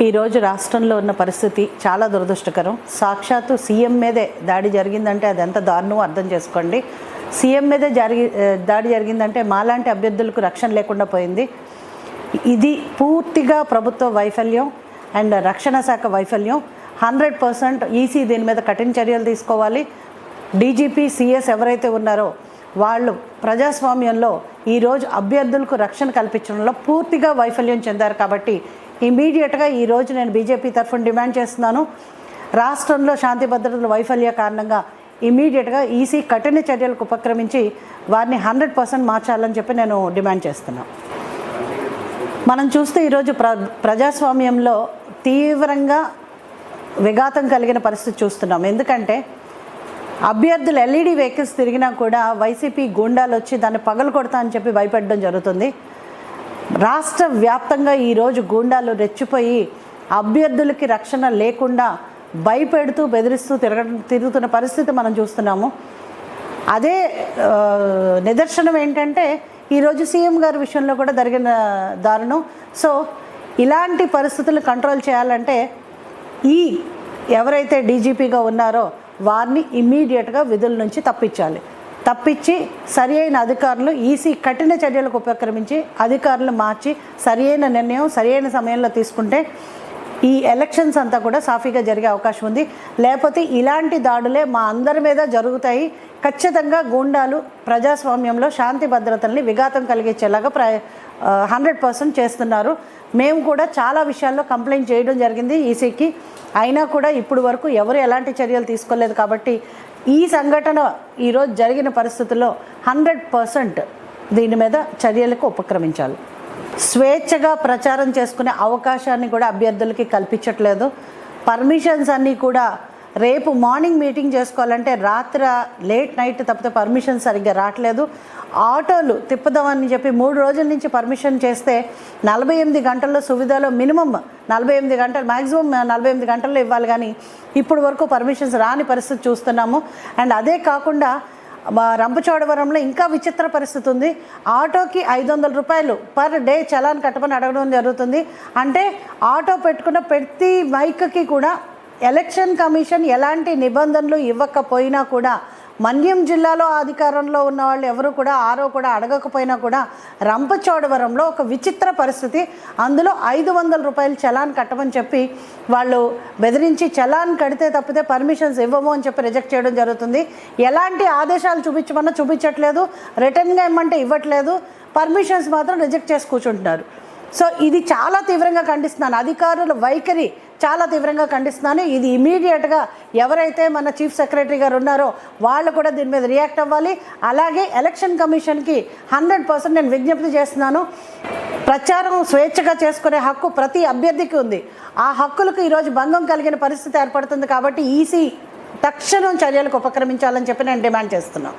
ఈరోజు రాష్ట్రంలో ఉన్న పరిస్థితి చాలా దురదృష్టకరం. సాక్షాత్తు సీఎం మీదే దాడి జరిగిందంటే అది ఎంత దారుణమో అర్థం చేసుకోండి. సీఎం మీదే దాడి జరిగిందంటే మాలాంటి అభ్యర్థులకు రక్షణ లేకుండా పోయింది. ఇది పూర్తిగా ప్రభుత్వ వైఫల్యం అండ్ రక్షణ శాఖ వైఫల్యం. 100% ఈసీ దీని మీద కఠిన చర్యలు తీసుకోవాలి. డీజీపీ సిఎస్ ఎవరైతే ఉన్నారో వాళ్ళు ప్రజాస్వామ్యంలో ఈరోజు అభ్యర్థులకు రక్షణ కల్పించడంలో పూర్తిగా వైఫల్యం చెందారు. కాబట్టి ఇమీడియట్గా ఈరోజు నేను బీజేపీ తరఫున డిమాండ్ చేస్తున్నాను. రాష్ట్రంలో శాంతి భద్రతల వైఫల్య కారణంగా ఇమీడియట్గా ఈసీ కఠిన చర్యలకు ఉపక్రమించి వారిని 100% మార్చాలని చెప్పి నేను డిమాండ్ చేస్తున్నాను. మనం చూస్తే ఈరోజు ప్రజాస్వామ్యంలో తీవ్రంగా విఘాతం కలిగిన పరిస్థితి చూస్తున్నాం. ఎందుకంటే అభ్యర్థులు ఎల్ఈడి వెహికల్స్ తిరిగినా కూడా వైసీపీ గూండాలు వచ్చి దాన్ని పగలు కొడతా అని చెప్పి భయపెట్టడం జరుగుతుంది. రాష్ట్ర వ్యాప్తంగా ఈరోజు గూండాలు రెచ్చిపోయి అభ్యర్థులకి రక్షణ లేకుండా భయపెడుతూ బెదిరిస్తూ తిరుగుతున్న పరిస్థితి మనం చూస్తున్నాము. అదే నిదర్శనం ఏంటంటే ఈరోజు సీఎం గారి విషయంలో కూడా జరిగిన దారుణం. సో ఇలాంటి పరిస్థితులు కంట్రోల్ చేయాలంటే ఎవరైతే డీజీపీగా ఉన్నారో వారిని ఇమ్మీడియట్గా విధుల నుంచి తప్పించి సరి అయిన అధికారులు ఈసీ కఠిన చర్యలకు ఉపక్రమించి అధికారులు మార్చి సరి అయిన నిర్ణయం సరి అయిన సమయంలో తీసుకుంటే ఈ ఎలక్షన్స్ అంతా కూడా సాఫీగా జరిగే అవకాశం ఉంది. లేకపోతే ఇలాంటి దాడులే మా అందరి మీద జరుగుతాయి. ఖచ్చితంగా గూండాలు ప్రజాస్వామ్యంలో శాంతి భద్రతల్ని విఘాతం కలిగించేలాగా 100% చేస్తున్నారు. మేము కూడా చాలా విషయాల్లో కంప్లైంట్ చేయడం జరిగింది ఈసీకి. అయినా కూడా ఇప్పుడు వరకు ఎవరు ఎలాంటి చర్యలు తీసుకోలేదు. కాబట్టి ఈ సంఘటన ఈరోజు జరిగిన పరిస్థితుల్లో 100% దీని మీద చర్యలకు ఉపక్రమించాలి. స్వేచ్ఛగా ప్రచారం చేసుకునే అవకాశాన్ని కూడా అభ్యర్థులకి కల్పించట్లేదు. పర్మిషన్స్ అన్నీ కూడా రేపు మార్నింగ్ మీటింగ్ చేసుకోవాలంటే లేట్ నైట్ తప్పితే పర్మిషన్ సరిగ్గా రావట్లేదు. ఆటోలు తిప్పుదామని చెప్పి 3 రోజుల నుంచి పర్మిషన్ చేస్తే 48 గంటల్లో సువిధలో మినిమం 48 గంటలు మ్యాక్సిమం 48 గంటల్లో ఇవ్వాలి. కానీ ఇప్పుడు వరకు పర్మిషన్స్ రాని పరిస్థితి చూస్తున్నాము. అండ్ అదే కాకుండా రంపచోడవరంలో ఇంకా విచిత్ర పరిస్థితి ఉంది. ఆటోకి 500 రూపాయలు పర్ డే చలాన్ కట్టమని అడగడం జరుగుతుంది. అంటే ఆటో పెట్టుకున్న ప్రతి బైక్కి కూడా ఎలక్షన్ కమిషన్ ఎలాంటి నిబంధనలు ఇవ్వకపోయినా కూడా మన్యం జిల్లాలో అధికారంలో ఉన్న వాళ్ళు ఎవరు కూడా ఆరో కూడా అడగకపోయినా కూడా రంపచోడవరంలో ఒక విచిత్ర పరిస్థితి. అందులో 500 రూపాయలు చలాన్ కట్టమని చెప్పి వాళ్ళు బెదిరించి చలాన్ కడితే తప్పితే పర్మిషన్స్ ఇవ్వము అని చెప్పి రిజెక్ట్ చేయడం జరుగుతుంది. ఎలాంటి ఆదేశాలు చూపించమన్నా చూపించట్లేదు, రిటర్న్గా ఇవ్వమంటే ఇవ్వట్లేదు, పర్మిషన్స్ మాత్రం రిజెక్ట్ చేసి కూర్చుంటున్నారు. సో ఇది చాలా తీవ్రంగా ఖండిస్తున్నాను. అధికారుల వైఖరి చాలా తీవ్రంగా ఖండిస్తున్నాను. ఇది ఇమీడియట్గా ఎవరైతే మన చీఫ్ సెక్రటరీ గారు ఉన్నారో వాళ్ళు కూడా దీని మీద రియాక్ట్ అవ్వాలి. అలాగే ఎలక్షన్ కమిషన్కి 100% నేను విజ్ఞప్తి చేస్తున్నాను. ప్రచారం స్వేచ్ఛగా చేసుకునే హక్కు ప్రతి అభ్యర్థికి ఉంది. ఆ హక్కులకు ఈరోజు భంగం కలిగిన పరిస్థితి ఏర్పడుతుంది. కాబట్టి ఈసీ తక్షణం చర్యలకు ఉపక్రమించాలని చెప్పి నేను డిమాండ్ చేస్తున్నాను.